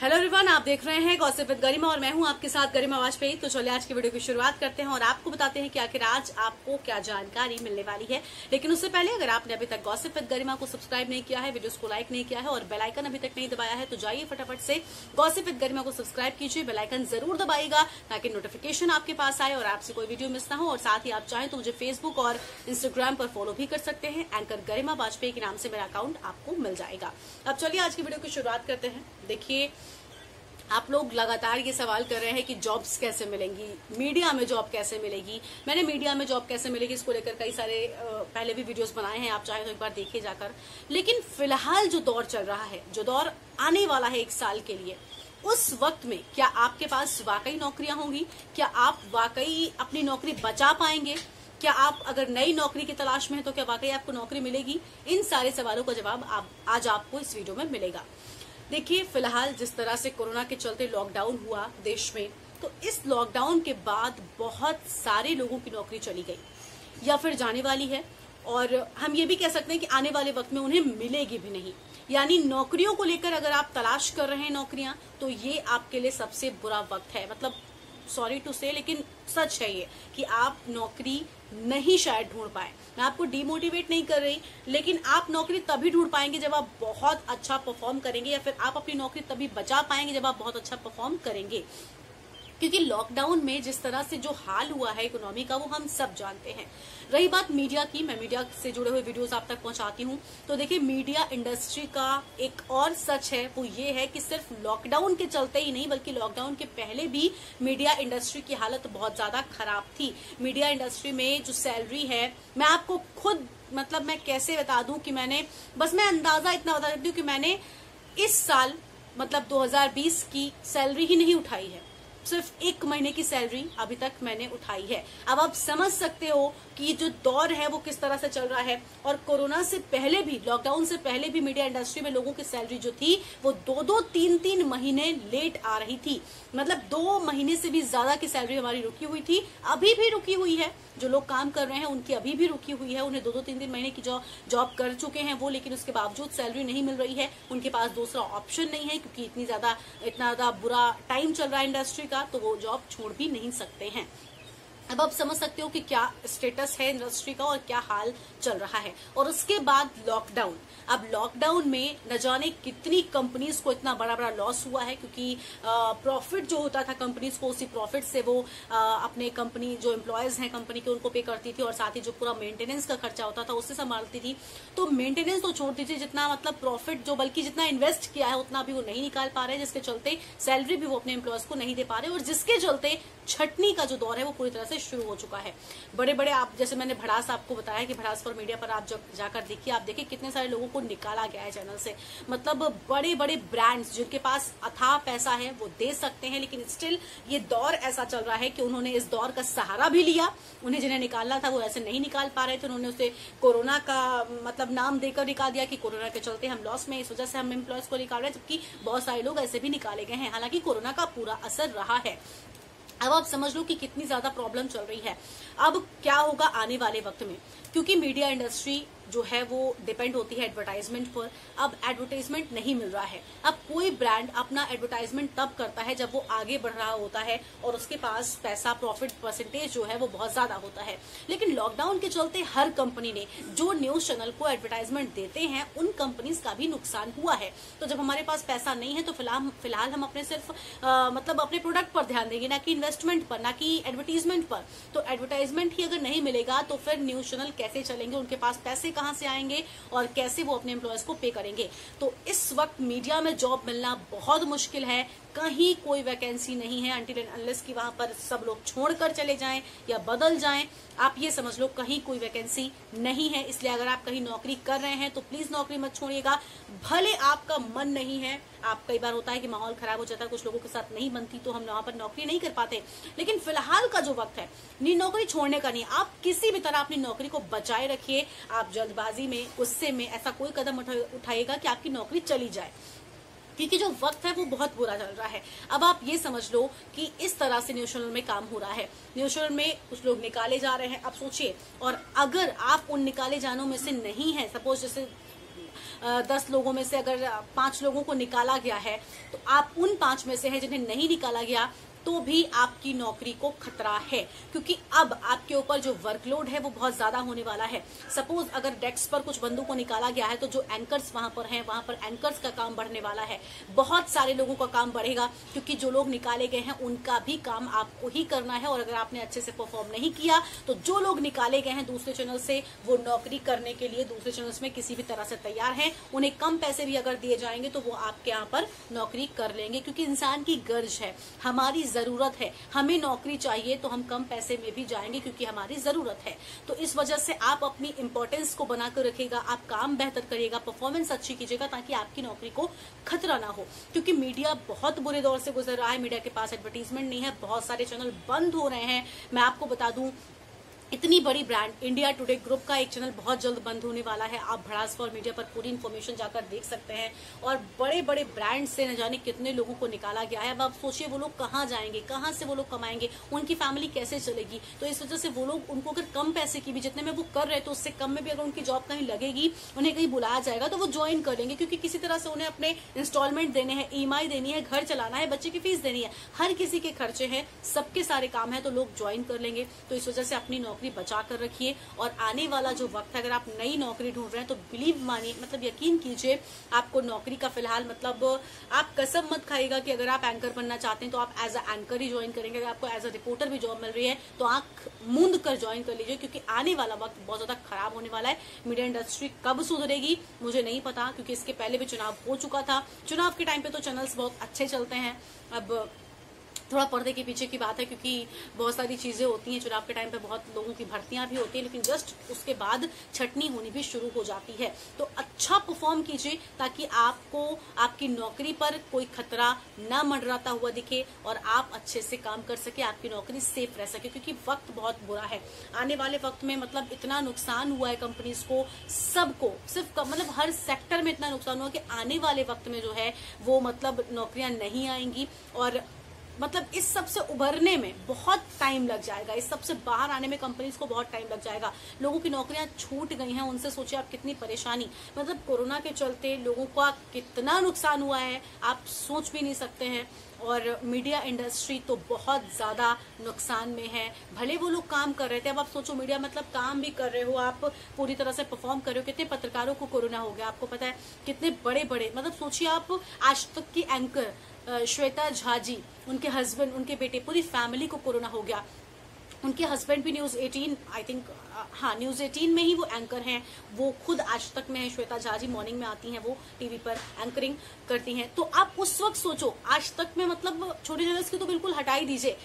Hello everyone, आप देख रहे हैं गॉसिप विद गरिमा और मैं हूं आपके साथ गरिमा वाजपेयी। तो चलिए आज की वीडियो की शुरुआत करते हैं और आपको बताते हैं कि आखिर आज आपको क्या जानकारी मिलने वाली है। लेकिन उससे पहले अगर आपने अभी तक गॉसिप विद गरिमा को सब्सक्राइब नहीं किया है, वीडियोस को लाइक नहीं किया है और बेल आइकन अभी तक नहीं दबाया है, तो जाइए फटाफट से गॉसिप विद गरिमा को सब्सक्राइब कीजिए, बेल आइकन जरूर दबाइएगा ताकि नोटिफिकेशन आपके पास आए और आपसे कोई वीडियो मिस ना हो। और साथ ही आप चाहें तो मुझे फेसबुक और इंस्टाग्राम पर फॉलो भी कर सकते हैं। एंकर गरिमा वाजपेयी के नाम से मेरा अकाउंट आपको मिल जाएगा। अब चलिए आज की वीडियो की शुरुआत करते हैं। देखिए, आप लोग लगातार ये सवाल कर रहे हैं कि जॉब्स कैसे मिलेंगी, मीडिया में जॉब कैसे मिलेगी। मैंने मीडिया में जॉब कैसे मिलेगी इसको लेकर कई सारे पहले भी वीडियोस बनाए हैं, आप चाहे तो एक बार देखिए जाकर। लेकिन फिलहाल जो दौर चल रहा है, जो दौर आने वाला है 1 साल के लिए, उस वक्त में क्या आपके पास वाकई नौकरियां होंगी? क्या आप वाकई अपनी नौकरी बचा पाएंगे? क्या आप अगर नई नौकरी की तलाश में हैं तो क्या वाकई आपको नौकरी मिलेगी? इन सारे सवालों का जवाब आज आपको इस वीडियो में मिलेगा। देखिए, फिलहाल जिस तरह से कोरोना के चलते लॉकडाउन हुआ देश में, तो इस लॉकडाउन के बाद बहुत सारे लोगों की नौकरी चली गई या फिर जाने वाली है। और हम ये भी कह सकते हैं कि आने वाले वक्त में उन्हें मिलेगी भी नहीं। यानी नौकरियों को लेकर अगर आप तलाश कर रहे हैं नौकरियां, तो ये आपके लिए सबसे बुरा वक्त है। मतलब सॉरी टू से, लेकिन सच है ये कि आप नौकरी नहीं शायद ढूंढ पाए। मैं आपको डिमोटिवेट नहीं कर रही, लेकिन आप नौकरी तभी ढूंढ पाएंगे जब आप बहुत अच्छा परफॉर्म करेंगे, या फिर आप अपनी नौकरी तभी बचा पाएंगे जब आप बहुत अच्छा परफॉर्म करेंगे। क्योंकि लॉकडाउन में जिस तरह से जो हाल हुआ है इकोनॉमी का, वो हम सब जानते हैं। रही बात मीडिया की, मैं मीडिया से जुड़े हुए वीडियोस आप तक पहुंचाती हूँ। तो देखिए, मीडिया इंडस्ट्री का एक और सच है, वो ये है कि सिर्फ लॉकडाउन के चलते ही नहीं, बल्कि लॉकडाउन के पहले भी मीडिया इंडस्ट्री की हालत बहुत ज्यादा खराब थी। मीडिया इंडस्ट्री में जो सैलरी है, मैं आपको खुद मैं कैसे बता दूं कि मैं अंदाजा इतना बता देती हूँ कि मैंने इस साल 2020 की सैलरी ही नहीं उठाई है। सिर्फ 1 महीने की सैलरी अभी तक मैंने उठाई है। अब आप समझ सकते हो कि जो दौर है वो किस तरह से चल रहा है। और कोरोना से पहले भी, लॉकडाउन से पहले भी मीडिया इंडस्ट्री में लोगों की सैलरी जो थी वो 2-2, 3-3 महीने लेट आ रही थी। 2 महीने से भी ज्यादा की सैलरी हमारी रुकी हुई थी, अभी भी रुकी हुई है। जो लोग काम कर रहे हैं उनकी अभी भी रुकी हुई है। उन्हें 2-2, 3-3 महीने की जॉब कर चुके हैं वो, लेकिन उसके बावजूद सैलरी नहीं मिल रही है। उनके पास दूसरा ऑप्शन नहीं है, क्योंकि इतना ज्यादा बुरा टाइम चल रहा है इंडस्ट्री का, तो वो जॉब छोड़ भी नहीं सकते हैं। अब आप समझ सकते हो कि क्या स्टेटस है इंडस्ट्री का और क्या हाल चल रहा है। और उसके बाद लॉकडाउन। अब लॉकडाउन में न जाने कितनी कंपनीज को इतना बड़ा बड़ा लॉस हुआ है, क्योंकि प्रॉफिट जो होता था कंपनीज को, उसी प्रॉफिट से वो अपने कंपनी जो एम्प्लॉयज हैं कंपनी के, उनको पे करती थी, और साथ ही जो पूरा मेंटेनेंस का खर्चा होता था उससे संभालती थी। तो मेंटेनेंस तो छोड़ दीजिए, जितना प्रॉफिट जो बल्कि जितना इन्वेस्ट किया है उतना भी वो नहीं निकाल पा रहे, जिसके चलते सैलरी भी वो अपने एम्प्लॉयज को नहीं दे पा रहे, और जिसके चलते छटनी का जो दौर है वो पूरी तरह से शुरू हो चुका है। बड़े बड़े, आप जैसे मैंने भड़ास आपको बताया कि भड़ास फॉर मीडिया पर आप जाकर देखिए, आप देखिए कितने सारे लोगों को निकाला गया है चैनल से। बड़े बड़े ब्रांड्स जिनके पास अथाह पैसा है वो दे सकते हैं, लेकिन स्टिल ये दौर ऐसा चल रहा है कि उन्होंने इस दौर का सहारा भी लिया। उन्हें जिन्हें निकालना था वो ऐसे नहीं निकाल पा रहे थे, उन्होंने उसे कोरोना का नाम देकर निकाल दिया कि कोरोना के चलते हम लॉस में, इस वजह से हम एम्प्लॉयज को निकाल रहे हैं, जबकि बहुत सारे लोग ऐसे भी निकाले गए हैं। हालांकि कोरोना का पूरा असर रहा है। अब आप समझ लो कि कितनी ज्यादा प्रॉब्लम चल रही है। अब क्या होगा आने वाले वक्त में, क्योंकि मीडिया इंडस्ट्री जो है वो डिपेंड होती है एडवर्टाइजमेंट पर। अब एडवर्टाइजमेंट नहीं मिल रहा है। अब कोई ब्रांड अपना एडवर्टाइजमेंट तब करता है जब वो आगे बढ़ रहा होता है और उसके पास पैसा, प्रॉफिट परसेंटेज जो है वो बहुत ज्यादा होता है। लेकिन लॉकडाउन के चलते हर कंपनी ने, जो न्यूज चैनल को एडवर्टाइजमेंट देते हैं, उन कंपनीज का भी नुकसान हुआ है। तो जब हमारे पास पैसा नहीं है तो फिलहाल हम अपने सिर्फ अपने प्रोडक्ट पर ध्यान देंगे, ना कि इन्वेस्टमेंट पर, ना कि एडवर्टाइजमेंट पर। तो एडवर्टाइजमेंट ही अगर नहीं मिलेगा तो फिर न्यूज चैनल कैसे चलेंगे, उनके पास पैसे कहां से आएंगे और कैसे वो अपने एम्प्लॉयज को पे करेंगे। तो इस वक्त मीडिया में जॉब मिलना बहुत मुश्किल है। कहीं कोई वैकेंसी नहीं है अनटिल एंड अनलेस कि वहां पर सब लोग छोड़कर चले जाएं या बदल जाएं। आप ये समझ लो कहीं कोई वैकेंसी नहीं है। इसलिए अगर आप कहीं नौकरी कर रहे हैं तो प्लीज नौकरी मत छोड़िएगा। भले आपका मन नहीं है, आप कई बार होता है कि माहौल खराब हो जाता है, कुछ लोगों के साथ नहीं बनती तो हम वहां पर नौकरी नहीं कर पाते, लेकिन फिलहाल का जो वक्त है नौकरी छोड़ने का नहीं। आप किसी भी तरह अपनी नौकरी को बचाए रखिए। आप जल्दबाजी में, गुस्से में ऐसा कोई कदम उठाइएगा कि आपकी नौकरी चली जाए, क्योंकि जो वक्त है वो बहुत बुरा चल रहा है। अब आप ये समझ लो कि इस तरह से न्यूज चैनल में काम हो रहा है, न्यूज चैनल में कुछ लोग निकाले जा रहे हैं। अब सोचिए, और अगर आप उन निकाले जानों में से नहीं है, सपोज जैसे 10 लोगों में से अगर 5 लोगों को निकाला गया है तो आप उन 5 में से हैं जिन्हें नहीं निकाला गया, तो भी आपकी नौकरी को खतरा है, क्योंकि अब आपके ऊपर जो वर्कलोड है वो बहुत ज्यादा होने वाला है। सपोज अगर डेस्क पर कुछ बंदों को निकाला गया है तो जो एंकर्स वहां पर हैं, वहां पर एंकर्स का काम बढ़ने वाला है, बहुत सारे लोगों का काम बढ़ेगा, क्योंकि जो लोग निकाले गए हैं उनका भी काम आपको ही करना है। और अगर आपने अच्छे से परफॉर्म नहीं किया तो जो लोग निकाले गए हैं दूसरे चैनल से, वो नौकरी करने के लिए दूसरे चैनल्स में किसी भी तरह से तैयार हैं। उन्हें कम पैसे भी अगर दिए जाएंगे तो वो आपके यहाँ पर नौकरी कर लेंगे, क्योंकि इंसान की गर्ज है, हमारी जरूरत है, हमें नौकरी चाहिए तो हम कम पैसे में भी जाएंगे क्योंकि हमारी जरूरत है। तो इस वजह से आप अपनी इंपॉर्टेंस को बनाकर रखिएगा, आप काम बेहतर करिएगा, परफॉर्मेंस अच्छी कीजिएगा, ताकि आपकी नौकरी को खतरा ना हो। क्योंकि मीडिया बहुत बुरे दौर से गुजर रहा है, मीडिया के पास एडवर्टीजमेंट नहीं है, बहुत सारे चैनल बंद हो रहे हैं। मैं आपको बता दूं, इतनी बड़ी ब्रांड इंडिया टुडे ग्रुप का एक चैनल बहुत जल्द बंद होने वाला है। आप भड़ास फॉर मीडिया पर पूरी इन्फॉर्मेशन जाकर देख सकते हैं। और बड़े बड़े ब्रांड से न जाने कितने लोगों को निकाला गया है। अब आप सोचिए वो लोग कहाँ जाएंगे, कहाँ से वो लोग कमाएंगे, उनकी फैमिली कैसे चलेगी। तो इस वजह से वो लोग, उनको अगर कम पैसे की भी, जितने में वो कर रहे तो उससे कम में भी अगर उनकी जॉब कहीं लगेगी, उन्हें कहीं बुलाया जाएगा तो वो ज्वाइन कर लेंगे, क्योंकि किसी तरह से उन्हें अपने इंस्टॉलमेंट देने हैं, EMI देनी है, घर चलाना है, बच्चे की फीस देनी है, हर किसी के खर्चे हैं, सबके सारे काम है, तो लोग ज्वाइन कर लेंगे। तो इस वजह से अपनी नौकरी बचा कर रखिए। और आने वाला जो वक्त है, अगर आप नई नौकरी ढूंढ रहे हैं तो बिलीव मानिए, मतलब यकीन कीजिए, आपको नौकरी का फिलहाल, मतलब आप कसम मत खाइएगा कि अगर आप एंकर बनना चाहते हैं तो आप एज अ एंकर ही ज्वाइन करेंगे। अगर आपको एज अ रिपोर्टर भी जॉब मिल रही है तो आंख मूंद कर ज्वाइन कर लीजिए, क्योंकि आने वाला वक्त बहुत ज्यादा खराब होने वाला है। मीडिया इंडस्ट्री कब सुधरेगी मुझे नहीं पता, क्योंकि इसके पहले भी चुनाव हो चुका था। चुनाव के टाइम पे तो चैनल्स बहुत अच्छे चलते हैं, अब थोड़ा पर्दे के पीछे की बात है, क्योंकि बहुत सारी चीजें होती हैं। चुनाव के टाइम पे बहुत लोगों की भर्तियां भी होती हैं, लेकिन जस्ट उसके बाद छटनी होनी भी शुरू हो जाती है। तो अच्छा परफॉर्म कीजिए, ताकि आपको आपकी नौकरी पर कोई खतरा न मंडराता हुआ दिखे और आप अच्छे से काम कर सके, आपकी नौकरी सेफ रह सके। क्योंकि वक्त बहुत बुरा है आने वाले वक्त में, मतलब इतना नुकसान हुआ है कंपनीज को, सबको, सिर्फ मतलब हर सेक्टर में इतना नुकसान हुआ कि आने वाले वक्त में जो है वो, मतलब नौकरियां नहीं आएंगी। और मतलब इस सब से उभरने में बहुत टाइम लग जाएगा, इस सब से बाहर आने में कंपनीज को बहुत टाइम लग जाएगा। लोगों की नौकरियां छूट गई हैं, उनसे सोचिए आप कितनी परेशानी, मतलब कोरोना के चलते लोगों का कितना नुकसान हुआ है आप सोच भी नहीं सकते हैं। और मीडिया इंडस्ट्री तो बहुत ज्यादा नुकसान में है। भले वो लोग काम कर रहे थे, अब आप सोचो मीडिया, मतलब काम भी कर रहे हो आप, पूरी तरह से परफॉर्म कर रहे हो। कितने पत्रकारों को कोरोना हो गया आपको पता है, कितने बड़े बड़े, मतलब सोचिए आप, आज तक की एंकर श्वेता झा जी, उनके हस्बैंड, उनके बेटे, पूरी फैमिली को कोरोना हो गया। उनके हस्बैंड भी न्यूज 18 आई थिंक, हाँ न्यूज 18 में ही वो एंकर हैं। वो खुद आज तक में है, श्वेता झा जी मॉर्निंग में आती हैं, वो टीवी पर एंकरिंग करती हैं। तो आप उस वक्त सोचो, आज तक में मतलब छोटे चैनल्स की तो बिल्कुल हटा ही दीजिए,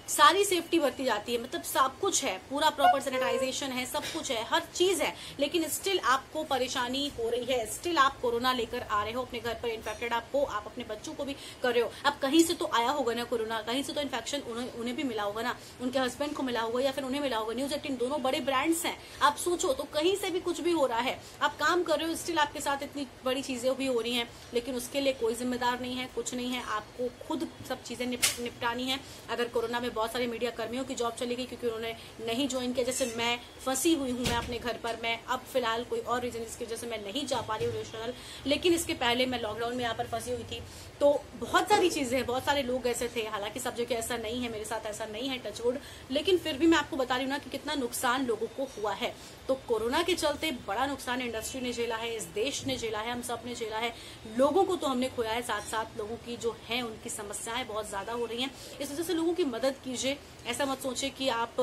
सारी सेफ्टी बरती जाती है, मतलब सब कुछ है, पूरा प्रॉपर सैनिटाइजेशन है, सब कुछ है, हर चीज है, लेकिन स्टिल आपको परेशानी हो रही है, स्टिल आप कोरोना लेकर आ रहे हो अपने घर पर, इन्फेक्टेड आपको, आप अपने बच्चों को भी कर रहे हो। अब कहीं से तो आया होगा ना कोरोना, कहीं से तो इन्फेक्शन उन्हें भी मिला होगा ना, उनके हस्बैंड को मिला होगा या फिर उन्हें मिला होगा। न्यूज 18 दोनों बड़े ब्रांड्स हैं, आप सोचो तो कहीं से भी कुछ भी हो रहा है, आप काम कर रहे हो, स्टिल आपके साथ इतनी बड़ी चीजें भी हो रही हैं, लेकिन उसके लिए कोई जिम्मेदार नहीं है, कुछ नहीं है, आपको खुद सब चीजें निपटानी है। अगर कोरोना में बहुत सारे मीडिया कर्मियों की जॉब चली गई क्योंकि उन्होंने नहीं ज्वाइन किया, जैसे मैं फंसी हुई हूं, मैं अपने घर पर, मैं अब फिलहाल कोई और रीजन इसकी वजह से मैं नहीं जा पा रही हूँ न्यूज़, लेकिन इसके पहले मैं लॉकडाउन में यहाँ पर फंसी हुई थी। तो बहुत सारी चीजें हैं, बहुत सारे लोग ऐसे थे, हालांकि सब जगह ऐसा नहीं है, मेरे साथ ऐसा नहीं है टचवुड, लेकिन फिर भी मैं आपको बता रही हूँ ना कि कितना नुकसान लोगों को हुआ है। तो कोरोना के चलते बड़ा नुकसान इंडस्ट्री ने झेला है, इस देश ने झेला है, हम सब ने झेला है, लोगों को तो हमने खोया है, साथ साथ लोगों की जो है उनकी समस्याएं बहुत ज्यादा हो रही हैं। इस वजह से लोगों की मदद कीजिए, ऐसा मत सोचिए कि आप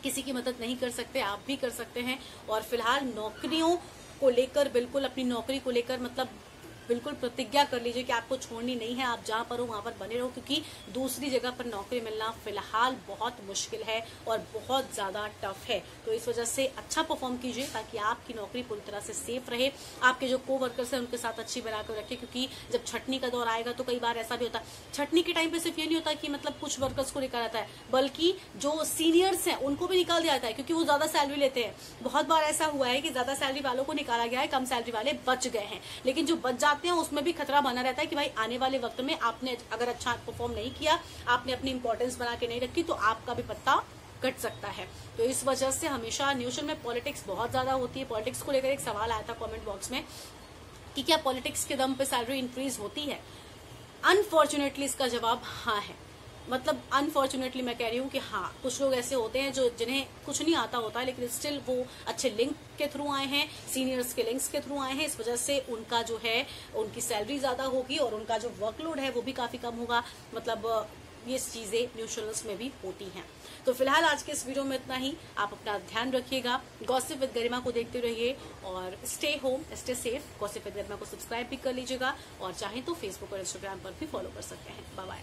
किसी की मदद नहीं कर सकते, आप भी कर सकते हैं। और फिलहाल नौकरियों को लेकर, बिल्कुल अपनी नौकरी को लेकर, मतलब बिल्कुल प्रतिज्ञा कर लीजिए कि आपको छोड़नी नहीं है, आप जहां पर हो वहां पर बने रहो, क्योंकि दूसरी जगह पर नौकरी मिलना फिलहाल बहुत मुश्किल है और बहुत ज्यादा टफ है। तो इस वजह से अच्छा परफॉर्म कीजिए ताकि आपकी नौकरी पूरी तरह से सेफ रहे, आपके जो को वर्कर्स हैं उनके साथ अच्छी बनाकर रखें, क्योंकि जब छटनी का दौर आएगा तो कई बार ऐसा भी होता है, छटनी के टाइम पे सिर्फ ये नहीं होता कि मतलब कुछ वर्कर्स को निकाला जाता है, बल्कि जो सीनियर्स हैं उनको भी निकाल दिया जाता है, क्योंकि वो ज्यादा सैलरी लेते हैं। बहुत बार ऐसा हुआ है कि ज्यादा सैलरी वालों को निकाला गया है, कम सैलरी वाले बच गए हैं, लेकिन जो बच जाते हैं उसमें भी खतरा बना रहता है कि भाई आने वाले वक्त में आपने अगर अच्छा परफॉर्म नहीं किया, आपने अपनी इंपॉर्टेंस बना के नहीं रखी, तो आपका भी पत्ता कट सकता है। तो इस वजह से हमेशा न्यूज़ में पॉलिटिक्स बहुत ज्यादा होती है। पॉलिटिक्स को लेकर एक सवाल आया था कमेंट बॉक्स में कि क्या पॉलिटिक्स के दम पे सैलरी इंक्रीज होती है? अनफॉर्चुनेटली इसका जवाब हाँ है। मतलब अनफॉर्चुनेटली मैं कह रही हूँ कि हाँ, कुछ लोग ऐसे होते हैं जो जिन्हें कुछ नहीं आता होता है, लेकिन स्टिल वो अच्छे लिंक के थ्रू आए हैं, सीनियर्स के लिंक्स के थ्रू आए हैं, इस वजह से उनका जो है उनकी सैलरी ज्यादा होगी और उनका जो वर्कलोड है वो भी काफी कम होगा। मतलब ये चीजें न्यूज़ चैनल्स में भी होती हैं। तो फिलहाल आज के इस वीडियो में इतना ही। आप अपना ध्यान रखिएगा, गॉसिप विद गरिमा को देखते रहिए और stay home, stay safe. Gossip with Garima को सब्सक्राइब भी कर लीजिएगा और चाहें तो फेसबुक और इंस्टाग्राम पर भी फॉलो कर सकते हैं। Bye bye.